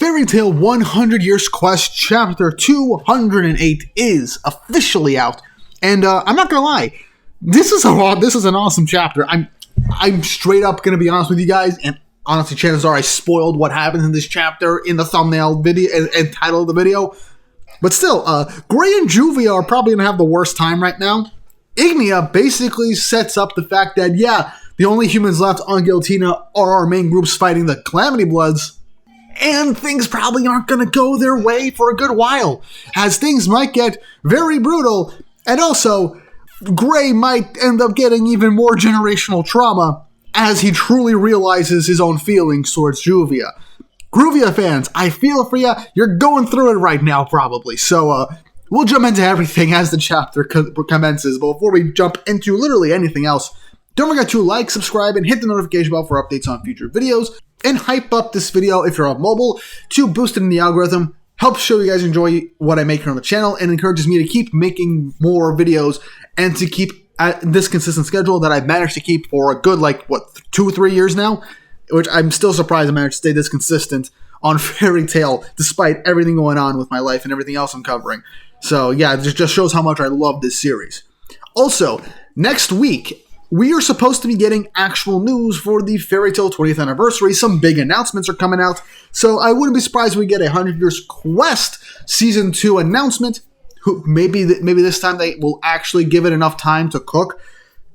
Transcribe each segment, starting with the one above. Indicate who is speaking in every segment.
Speaker 1: Fairy Tail 100 Years Quest Chapter 208 is officially out, and I'm not gonna lie, this is an awesome chapter. I'm straight up gonna be honest with you guys, and honestly, chances are I spoiled what happens in this chapter in the thumbnail video and title of the video. But still, Gray and Juvia are probably gonna have the worst time right now. Ignia basically sets up the fact that, yeah, the only humans left on Guiltina are our main groups fighting the Calamity Bloods, and things probably aren't going to go their way for a good while, as things might get very brutal, and also, Gray might end up getting even more generational trauma as he truly realizes his own feelings towards Juvia. Juvia fans, I feel for you. You're going through it right now, probably. So, we'll jump into everything as the chapter commences, but before we jump into literally anything else, don't forget to like, subscribe, and hit the notification bell for updates on future videos, and hype up this video if you're on mobile to boost it in the algorithm. Helps show you guys enjoy what I make here on the channel and encourages me to keep making more videos and to keep at this consistent schedule that I've managed to keep for a good, 2 or 3 years now, which I'm still surprised I managed to stay this consistent on Fairy Tail despite everything going on with my life and everything else I'm covering. So yeah, it just shows how much I love this series. Also, next week, we are supposed to be getting actual news for the Fairy Tail 20th anniversary. Some big announcements are coming out, so I wouldn't be surprised if we get a 100 Years Quest Season 2 announcement. Maybe this time they will actually give it enough time to cook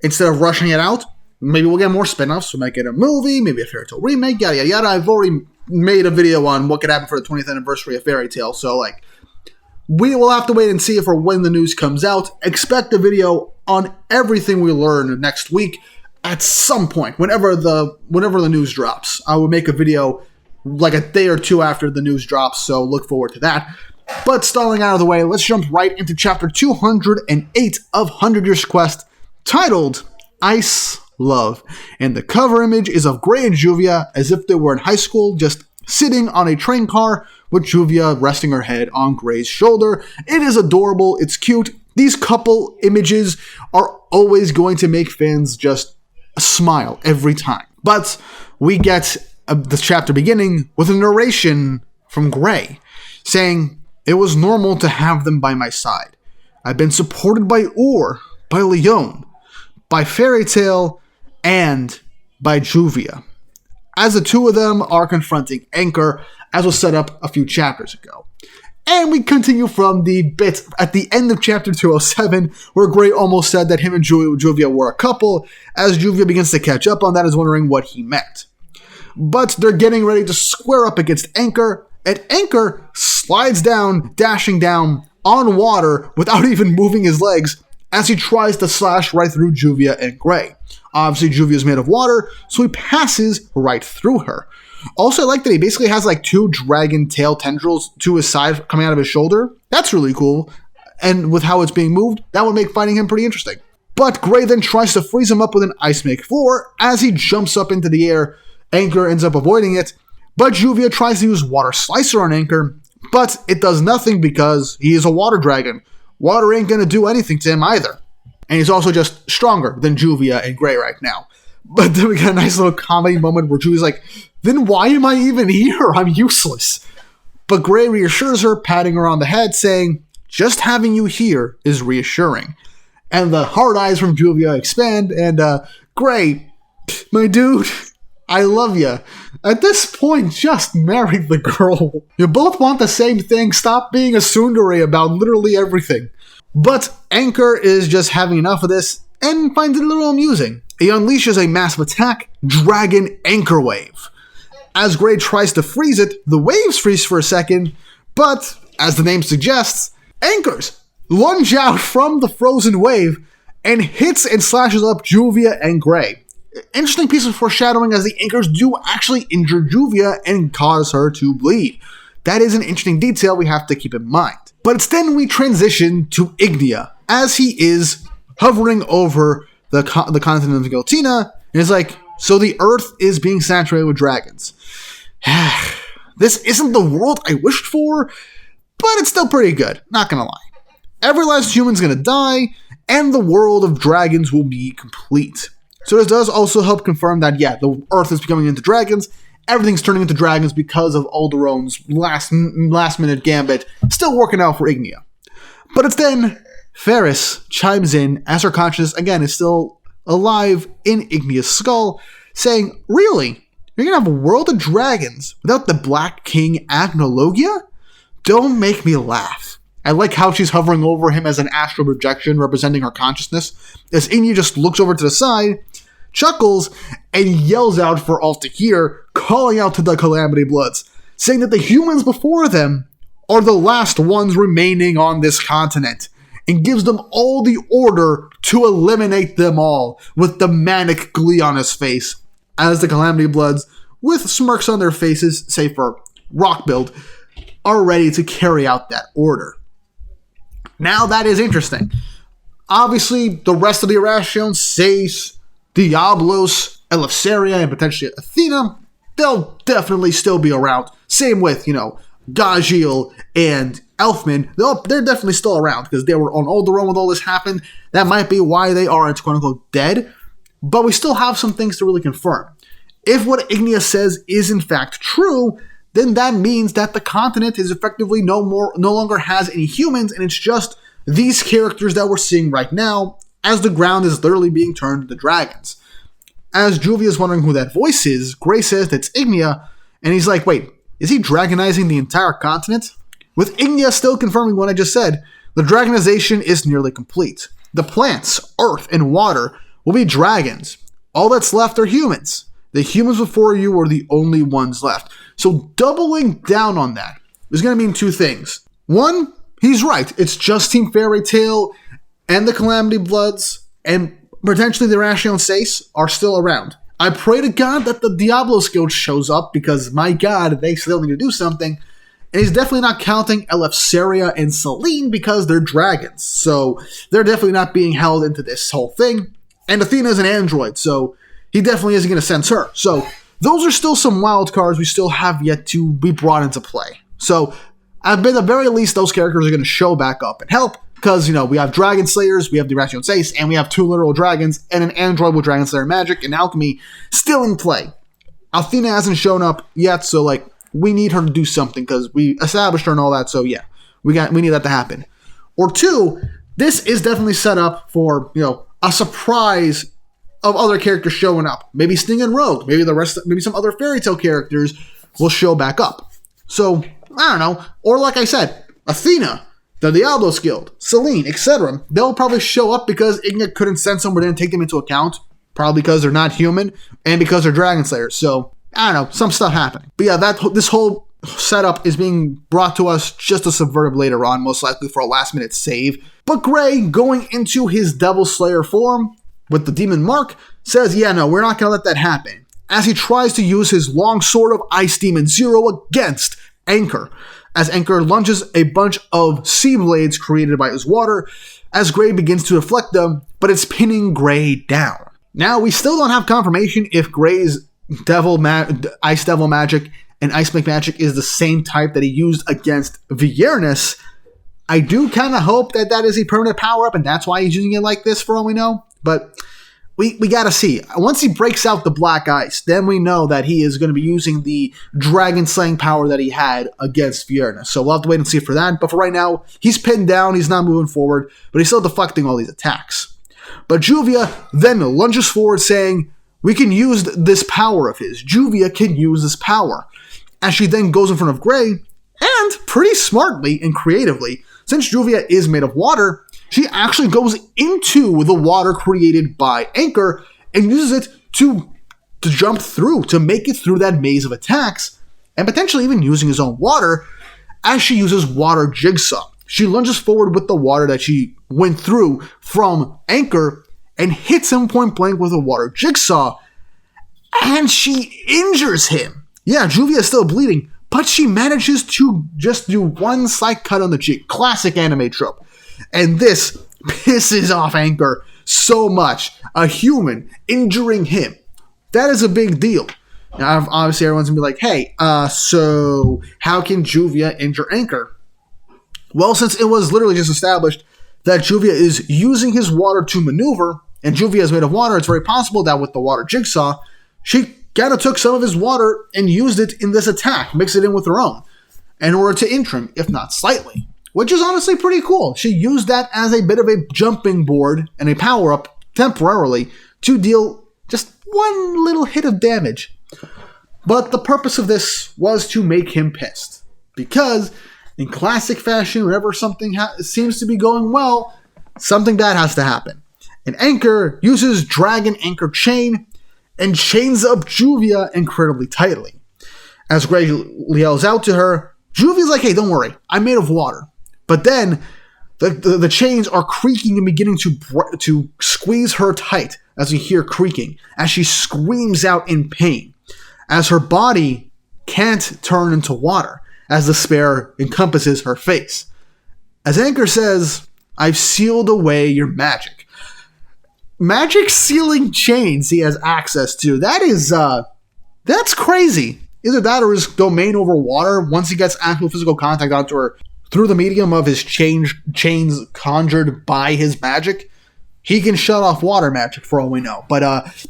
Speaker 1: instead of rushing it out. Maybe we'll get more spin-offs. We might get a movie, maybe a Fairy Tail remake, yada yada yada. I've already made a video on what could happen for the 20th anniversary of Fairy Tail, so we will have to wait and see if or when the news comes out. Expect a video on everything we learn next week at some point, whenever the news drops. I will make a video like a day or two after the news drops, so look forward to that. But stalling out of the way, let's jump right into chapter 208 of 100 Years Quest, titled Ice Love. And the cover image is of Gray and Juvia as if they were in high school, just sitting on a train car with Juvia resting her head on Gray's shoulder. It is adorable. It's cute. These couple images are always going to make fans just smile every time. But we get the chapter beginning with a narration from Gray saying, "It was normal to have them by my side. I've been supported by by Leon, by Fairy Tail, and by Juvia," as the two of them are confronting Anchor, as was set up a few chapters ago. And we continue from the bit at the end of chapter 207, where Gray almost said that him and Juvia were a couple, as Juvia begins to catch up on that, is wondering what he meant. But they're getting ready to square up against Anchor, and Anchor slides down, dashing down on water without even moving his legs, as he tries to slash right through Juvia and Gray. Obviously, Juvia is made of water, so he passes right through her. Also, I like that he basically has 2 dragon tail tendrils to his side coming out of his shoulder. That's really cool. And with how it's being moved, that would make fighting him pretty interesting. But Gray then tries to freeze him up with an Ice Make 4 as he jumps up into the air. Anchor ends up avoiding it, but Juvia tries to use Water Slicer on Anchor, but it does nothing because he is a water dragon. Water ain't gonna do anything to him either. And he's also just stronger than Juvia and Gray right now. But then we get a nice little comedy moment where Juvia's like, "Then why am I even here? I'm useless." But Gray reassures her, patting her on the head, saying, "Just having you here is reassuring." And the hard eyes from Juvia expand, and Gray, my dude, I love you. At this point, just marry the girl. You both want the same thing. Stop being a tsundere about literally everything. But Anchor is just having enough of this and finds it a little amusing. He unleashes a massive attack, Dragon Anchor Wave. As Gray tries to freeze it, the waves freeze for a second, but, as the name suggests, anchors lunge out from the frozen wave and hits and slashes up Juvia and Gray. Interesting piece of foreshadowing, as the anchors do actually injure Juvia and cause her to bleed. That is an interesting detail we have to keep in mind. But it's then we transition to Ignia, as he is hovering over the continent of Guiltina, and is like, "So the Earth is being saturated with dragons. This isn't the world I wished for, but it's still pretty good, not gonna lie. Every last human's gonna die, and the world of dragons will be complete." So this does also help confirm that, yeah, the Earth is becoming into dragons, everything's turning into dragons because of Alderon's last-minute gambit, still working out for Ignia. But it's then Ferris chimes in as her consciousness, again, is still alive in Ignia's skull, saying, really? You're going to have a world of dragons without the Black King acnologia? Don't make me laugh. I like how she's hovering over him as an astral projection representing her consciousness, as Ignia just looks over to the side, chuckles, and yells out for all to hear, calling out to the Calamity Bloods, saying that the humans before them are the last ones remaining on this continent, and gives them all the order to eliminate them all, with the manic glee on his face, as the Calamity Bloods, with smirks on their faces, save for Rock Build, are ready to carry out that order. Now that is interesting. Obviously, the rest of the Erza, Sais, Diablos, Eleftheria, and potentially Athena, they'll definitely still be around. Same with, Gajiel and Elfman. They're definitely still around because they were on Alderon when all this happened. That might be why they aren't quote-unquote dead. But we still have some things to really confirm. If what Ignia says is in fact true, then that means that the continent is effectively no longer has any humans, and it's just these characters that we're seeing right now, as the ground is literally being turned into dragons. As Juvia is wondering who that voice is, Gray says that's Ignia, and he's like, wait, is he dragonizing the entire continent? With Ignia still confirming what I just said, the dragonization is nearly complete. The plants, earth, and water will be dragons. All that's left are humans. The humans before you are the only ones left. So doubling down on that is going to mean two things. One, he's right. It's just Team Fairy Tail and the Calamity Bloods and potentially the Erza and Sais are still around. I pray to God that the Diablos Guild shows up because, my God, they still need to do something. And he's definitely not counting Eleftheria and Selene because they're dragons. So they're definitely not being held into this whole thing. And Athena is an android, so he definitely isn't going to sense her. So those are still some wild cards we still have yet to be brought into play. So at the very least, those characters are going to show back up and help because, we have Dragon Slayers, we have the Erza and Sais, and we have two literal dragons and an android with Dragon Slayer magic and alchemy still in play. Athena hasn't shown up yet, so we need her to do something because we established her and all that, so yeah, we need that to happen. Or two, this is definitely set up for, a surprise of other characters showing up. Maybe Sting and Rogue, maybe some other Fairy Tail characters will show back up. So, I don't know. Or like I said, Athena, the Diablos Guild, Selene, etc. They'll probably show up because Ignia couldn't sense them or didn't take them into account. Probably because they're not human and because they're Dragon Slayers. So, I don't know, some stuff happening. But yeah, this whole setup is being brought to us just to subvert later on, most likely for a last-minute save. But Gray, going into his Devil Slayer form with the Demon Mark, says, yeah, no, we're not going to let that happen, as he tries to use his long sword of Ice Demon Zero against Anchor, as Anchor lunges a bunch of sea blades created by his water, as Gray begins to deflect them, but it's pinning Gray down. Now, we still don't have confirmation if Gray's Ice Devil magic and Ice Make magic is the same type that he used against Viernus. I do kind of hope that is a permanent power-up, and that's why he's using it like this for all we know. But we got to see. Once he breaks out the black ice, then we know that he is going to be using the dragon slaying power that he had against Viernus. So we'll have to wait and see for that. But for right now, he's pinned down. He's not moving forward, but he's still deflecting all these attacks. But Juvia then lunges forward saying, we can use this power of his. Juvia can use this power. As she then goes in front of Gray, and pretty smartly and creatively, since Juvia is made of water, she actually goes into the water created by Anchor and uses it to jump through, to make it through that maze of attacks, and potentially even using his own water as she uses Water Jigsaw. She lunges forward with the water that she went through from Anchor and hits him point blank with a Water Jigsaw, and she injures him. Yeah, Juvia is still bleeding, but she manages to just do one slight cut on the cheek. Classic anime trope. And this pisses off Anchor so much. A human injuring him. That is a big deal. Now, obviously, everyone's going to be like, hey, so how can Juvia injure Anchor? Well, since it was literally just established that Juvia is using his water to maneuver, and Juvia is made of water, it's very possible that with the Water Jigsaw, she kind of took some of his water and used it in this attack, mixed it in with her own, in order to injure him, if not slightly. Which is honestly pretty cool. She used that as a bit of a jumping board and a power-up temporarily to deal just one little hit of damage. But the purpose of this was to make him pissed. Because, in classic fashion, whenever something seems to be going well, something bad has to happen. And Anchor uses Dragon Anchor Chain and chains up Juvia incredibly tightly. As Gray yells out to her, Juvia's like, hey, don't worry, I'm made of water. But then, the chains are creaking and beginning to squeeze her tight, as we hear creaking, as she screams out in pain, as her body can't turn into water, as despair encompasses her face. As Anchor says, I've sealed away your magic. Magic sealing chains he has access to. That's crazy. Either that or his domain over water, once he gets actual physical contact onto her through the medium of his chains conjured by his magic, he can shut off water magic for all we know. But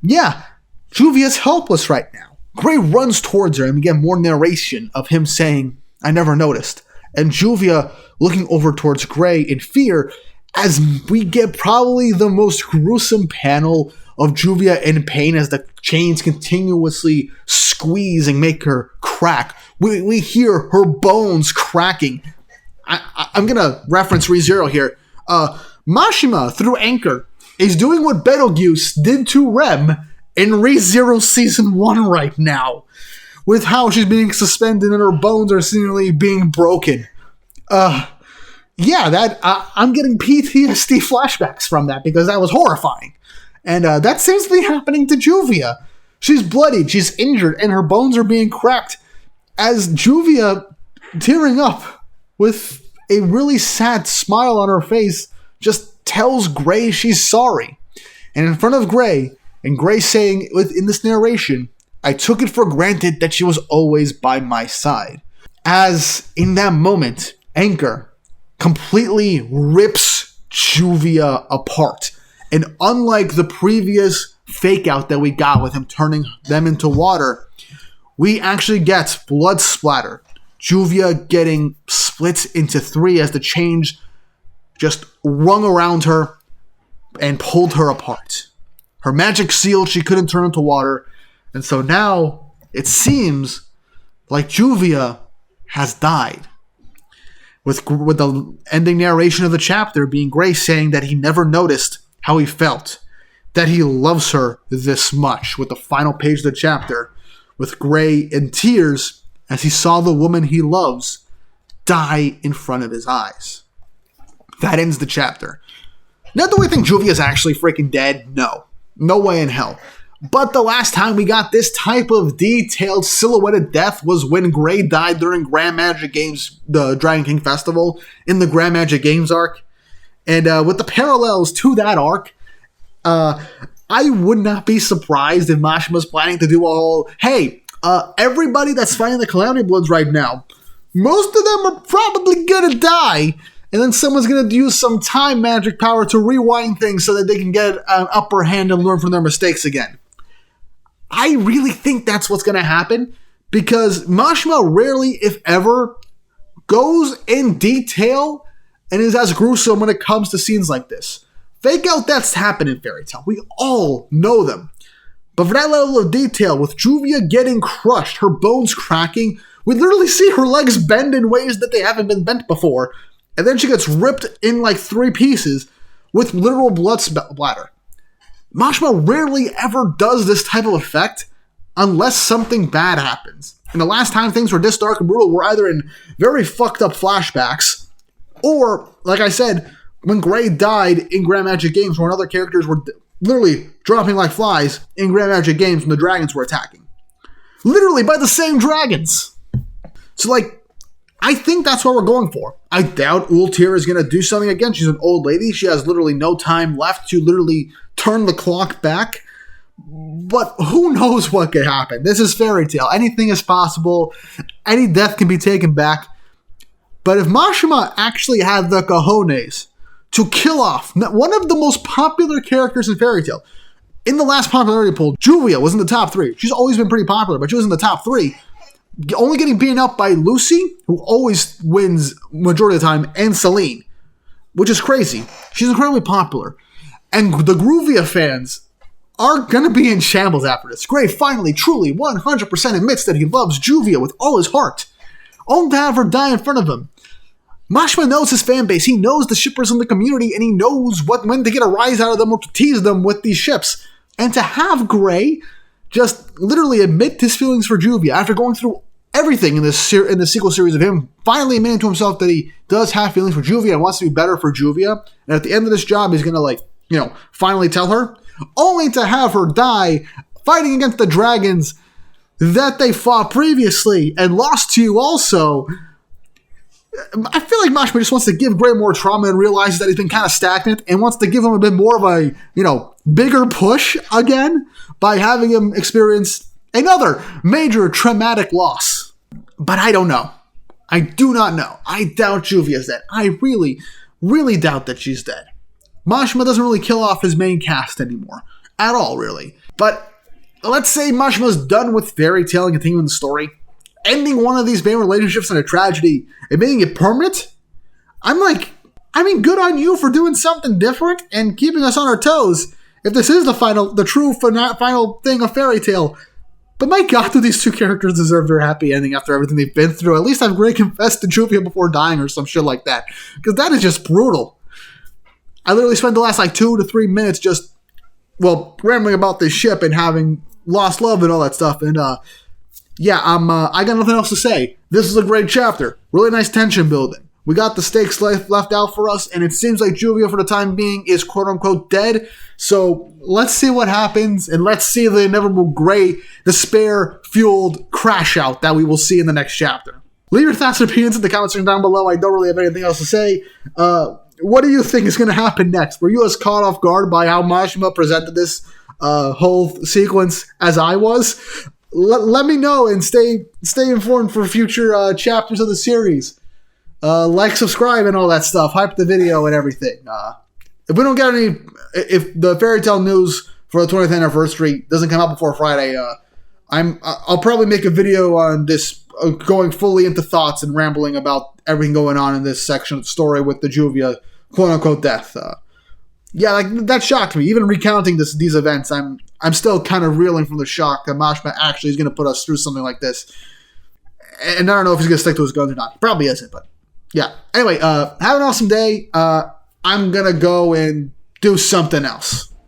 Speaker 1: yeah, Juvia's helpless right now. Gray runs towards her and we get more narration of him saying, I never noticed. And Juvia looking over towards Gray in fear as we get probably the most gruesome panel of Juvia in pain as the chains continuously squeeze and make her crack. We hear her bones cracking. I'm going to reference ReZero here. Mashima, through Anchor, is doing what Betelgeuse did to Rem in ReZero Season 1 right now, with how she's being suspended and her bones are seemingly being broken. Yeah, I'm getting PTSD flashbacks from that because that was horrifying. And that seems to be happening to Juvia. She's bloodied, she's injured, and her bones are being cracked as Juvia, tearing up with a really sad smile on her face, just tells Gray she's sorry. And in front of Gray, and Gray saying in this narration, I took it for granted that she was always by my side. As in that moment, Anchor completely rips Juvia apart. And unlike the previous fake out that we got with him turning them into water, we actually get blood splatter. Juvia getting split into three as the chains just wrung around her and pulled her apart. Her magic sealed, she couldn't turn into water. And so now it seems like Juvia has died. With the ending narration of the chapter being Gray saying that he never noticed how he felt, that he loves her this much, with the final page of the chapter, with Gray in tears as he saw the woman he loves die in front of his eyes. That ends the chapter. Now, do we think Juvia is actually freaking dead? No. No way in hell. But the last time we got this type of detailed silhouetted death was when Gray died during Grand Magic Games, the Dragon King Festival, in the Grand Magic Games arc. And with the parallels to that arc, I would not be surprised if Mashima's planning to do a whole, hey, everybody that's fighting the Calamity Bloods right now, most of them are probably gonna die, and then someone's gonna use some time magic power to rewind things so that they can get an upper hand and learn from their mistakes again. I really think that's what's gonna happen, because Mashima rarely, if ever, goes in detail and is as gruesome when it comes to scenes like this. Fake out deaths happen in Fairy Tail. We all know them. But for that level of detail, with Juvia getting crushed, her bones cracking, we literally see her legs bend in ways that they haven't been bent before, and then she gets ripped in like 3 pieces with literal blood splatter. Mashima rarely ever does this type of effect unless something bad happens. And the last time things were this dark and brutal were either in very fucked up flashbacks, or, like I said, when Gray died in Grand Magic Games, when other characters were literally dropping like flies in Grand Magic Games when the dragons were attacking. Literally by the same dragons. So, like, I think that's what we're going for. I doubt Ultir is going to do something again. She's an old lady. She has literally no time left to literally turn the clock back. But who knows what could happen? This is Fairy Tail. Anything is possible. Any death can be taken back. But if Mashima actually had the cojones to kill off one of the most popular characters in Fairy Tail, In the last popularity poll, Juvia was in the top 3. She's always been pretty popular, but she was in the top 3. Only getting beaten up by Lucy, who always wins majority of the time, and Celine, which is crazy. She's incredibly popular. And the Juvia fans are going to be in shambles after this. Gray finally, truly, 100% admits that he loves Juvia with all his heart, only to have her die in front of him. Mashima knows his fan base. He knows the shippers in the community, and he knows when to get a rise out of them or to tease them with these ships. And to have Gray just literally admit his feelings for Juvia after going through everything in the sequel series of him finally admitting to himself that he does have feelings for Juvia and wants to be better for Juvia. And at the end of this job, he's going to, finally tell her, only to have her die fighting against the dragons that they fought previously and lost to also. I feel like Mashima just wants to give Gray more trauma and realizes that he's been kind of stagnant and wants to give him a bit more of a, bigger push again by having him experience another major traumatic loss. But I don't know. I do not know. I doubt Juvia's dead. I really, really doubt that she's dead. Mashima doesn't really kill off his main cast anymore. At all, really. But let's say Mashima's done with fairy tale and continuing the story. Ending one of these main relationships in a tragedy and making it permanent, good on you for doing something different and keeping us on our toes. If this is the true final thing of fairy tale. But my God, do these two characters deserve their happy ending after everything they've been through? At least have Gray confessed to Juvia before dying or some shit like that. Because that is just brutal. I literally spent the last 2 to 3 minutes just, rambling about this ship and having lost love and all that stuff. And, I got nothing else to say. This is a great chapter. Really nice tension building. We got the stakes left out for us, and it seems like Juvia, for the time being, is quote-unquote dead. So let's see what happens, and let's see the inevitable Gray, despair-fueled crash-out that we will see in the next chapter. Leave your thoughts and opinions in the comments section down below. I don't really have anything else to say. What do you think is going to happen next? Were you as caught off guard by how Mashima presented this whole sequence as I was? Let me know and stay informed for future chapters of the series. Subscribe, and all that stuff. Hype the video and everything. If we don't get if the fairy tale news for the 20th anniversary doesn't come out before Friday, I'll probably make a video on this, going fully into thoughts and rambling about everything going on in this section of the story with the Juvia quote-unquote death. That shocked me. Even recounting these events, I'm still kind of reeling from the shock that Mashima actually is going to put us through something like this. And I don't know if he's going to stick to his guns or not. He probably isn't, but yeah. Anyway, have an awesome day. I'm going to go and do something else.